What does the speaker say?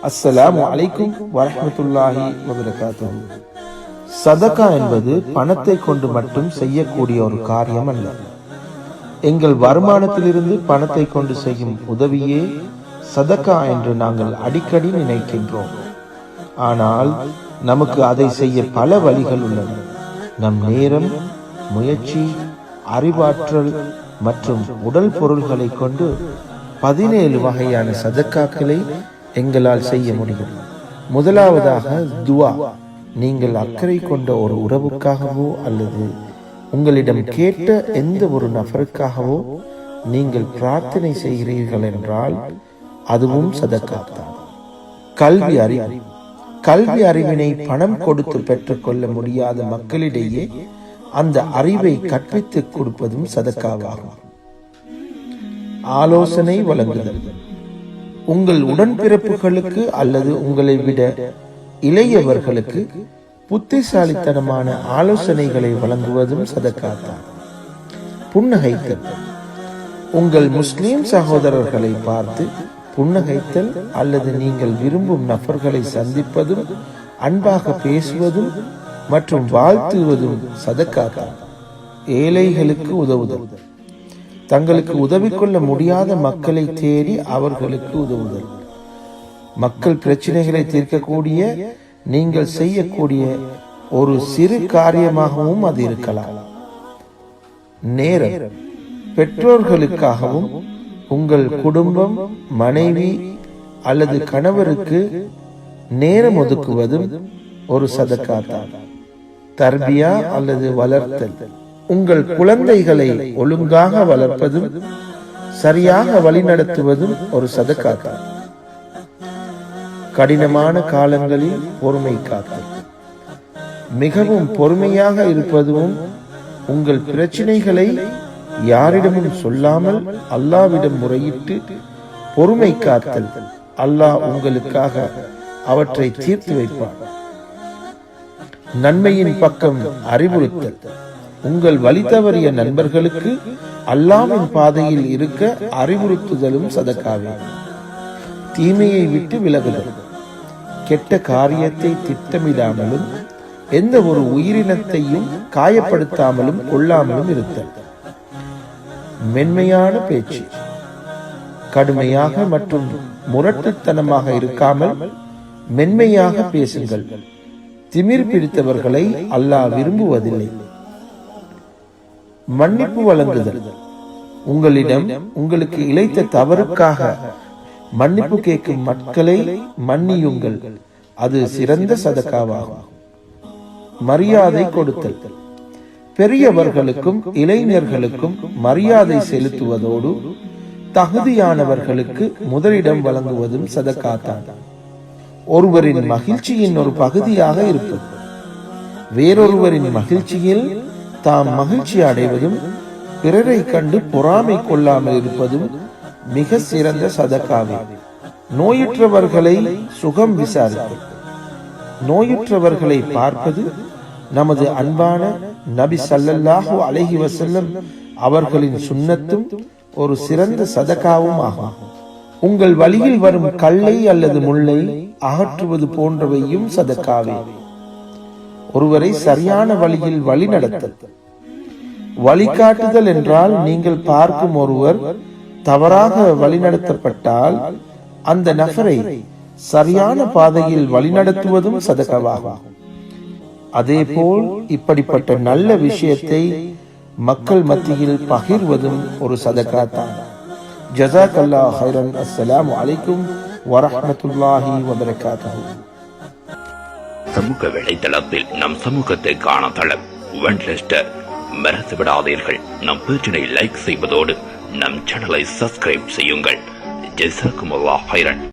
அஸ்ஸலாமு அலைக்கும் வரஹ்மத்துல்லாஹி வபரகாத்துஹு. சதகா என்பது பணத்தை கொண்டு மட்டும் செய்யக்கூடிய ஒரு காரியம் அல்ல. எங்கள் வருமானத்திலிருந்து பணத்தை கொண்டு செய்யும் உதவியே சதகா என்று நாங்கள் அடிக்கடி நினைக்கின்றோம். ஆனால் நமக்கு அதை செய்ய பல வழிகள் உள்ளன. நம் நேரம், முயற்சி, அறிவாற்றல் மற்றும் உடல் பொருள்களை கொண்டு 17 வகையான சதக்காக்களை எங்களால் செய்ய முடியும். முதலாவதாக துவா. நீங்கள் அக்கறை கொண்ட ஒரு உறவுக்காகவோ அல்லது உங்களிடம் கேட்ட எந்த ஒரு நபருக்காகவோ நீங்கள் பிரார்த்தனை செய்கிறீர்கள் என்றால் அதுவும் சதக்கா தான். கல்வி அறிவு. கல்வி அறிவினை பணம் கொடுத்து பெற்றுக்கொள்ள முடியாத மக்களிடையே அந்த அறிவை கற்பித்துக் கொடுப்பதும் சதக்காவாகும். ஆலோசனை வழங்குதல். உங்கள் உடன்பிறப்புகளுக்கு அல்லது உங்களை விட இளையவர்களுக்கு புத்திசாலித்தனமான ஆலோசனைகளை வழங்குவதும் சதக்கா தான். புன்னகைத்தல். உங்கள் முஸ்லிம் சகோதரர்களை பார்த்து புன்னகைத்தல் அல்லது நீங்கள் விரும்பும் நபர்களை சந்திப்பதும் அன்பாக பேசுவதும் மற்றும் வாழ்த்துவதும் சதக்கா தான். ஏழைகளுக்கு உதவுதல். தங்களுக்கு உதவி கொள்ள முடியாத மக்களை தேடி அவர்களுக்கு உதவுதல். மக்கள் பிரச்சனைகளை தீர்க்கக்கூடிய நீங்கள் செய்யக்கூடிய ஒரு சிறு காரியமாகவும் அது இருக்கலாம். நேரம். பெற்றோர்களுக்காகவும் உங்கள் குடும்பம், மனைவி அல்லது கணவருக்கு நேரம் ஒதுக்குவதும் ஒரு சதக்கா தான். தர்பியா அல்லது வளர்த்தல். உங்கள் குழந்தைகளை ஒழுங்காக வளர்ப்பதும் சரியாக வழிநடத்துவதும் ஒரு சதக்கா தான். கடினமான காலங்களில் பொறுமை காத்தல். மிகவும் பொறுமையாக இருப்பதும் உங்கள் பிரச்சனைகளை யாரிடமும் சொல்லாமல் அல்லாவிடம் முறையிட்டு பொறுமை காத்தல். அல்லாஹ் உங்களுக்காக அவற்றை தீர்த்து வைப்பார். நன்மையின் பக்கம் அறிவுறுத்தல். உங்கள் வழி தவறிய நண்பர்களுக்கு அல்லாஹ்வின் பாதையில் இருக்க அறிவுறுத்துதலும் சதக்காவே. தீமையை விட்டு விலகுதல். கெட்ட காரியத்தை திட்டமிடாமலும் எந்த ஒரு உயிரினத்தையும் காயப்படுத்தாமலும் கொள்ளாமலும் இருத்தல். மென்மையான பேச்சு. கடுமையாக மற்றும் முரட்டுத்தனமாக இருக்காமல் மென்மையாக பேசுங்கள். திமிர் பிடித்தவர்களை அல்லாஹ் விரும்புவதில்லை. மன்னிப்பு வழங்குதல். உங்களிடம் உங்களுக்கு இழைத்த தவறுக்காக மன்னிப்பு கேட்கும் மக்களை மன்னியுங்கள். அது சிறந்த சதக்காவாகும். மரியாதை கொடுத்தல். பெரியவர்களுக்கும் இளைஞர்களுக்கும் மரியாதை செலுத்துவதோடு தகுதியானவர்களுக்கு முதலிடம் வழங்குவதும் சதக்கா தான். ஒருவரின் மகிழ்ச்சியின் ஒரு பகுதியாக இருப்பது. வேறொருவரின் மகிழ்ச்சியில் தாம் மகிழ்ச்சி அடைவதும் பிறரை கண்டு பொறாமை கொள்ளாமல் இருப்பதும் மிக சிறந்த சதக்காவே. நோயுற்றவர்களை சுகம் விசாரிப்பது. நோயுற்றவர்களை பார்ப்பது நமது அன்பான நபி ஸல்லல்லாஹு அலைஹி வஸல்லம் அவர்களின் சுன்னத்தும் ஒரு சிறந்த சதக்காவும் ஆகும். உங்கள் வழியில் வரும் கல்லை அல்லது முள்ளை அகற்றுவது போன்றவையும் சதக்காவே. ஒருவரை சரியான வழியில் வழி நடத்தல். வழிகாட்டுதல் என்றால் நீங்கள் பார்க்கும் ஒருவர் தவறாக வழிநடத்தப்பட்டால் அந்த நபரை சரியான பாதையில் வழிநடத்துவதும் சதக்காவாகும். அதேபோல் இப்படிப்பட்ட நல்ல விஷயத்தை மக்கள் மத்தியில் பகிர்வதும் ஒரு சதக்கா தான். ஜஸாக்கல்லாஹு ஹைரன். அஸ்ஸலாமு அலைக்கும் வரஹ்மத்துல்லாஹி வபரகாத்துஹு. சமூக வலைதளத்தில் நம் சமூகத்தை காண தளம் வென்லெஸ்டர். மறந்து விடாதீர்கள், நம் பேஜினை லைக் செய்வதோடு நம் சேனலை சப்ஸ்கிரைப் செய்யுங்கள். ஜஸாக்குமுல்லாஹ் ஹைரன்.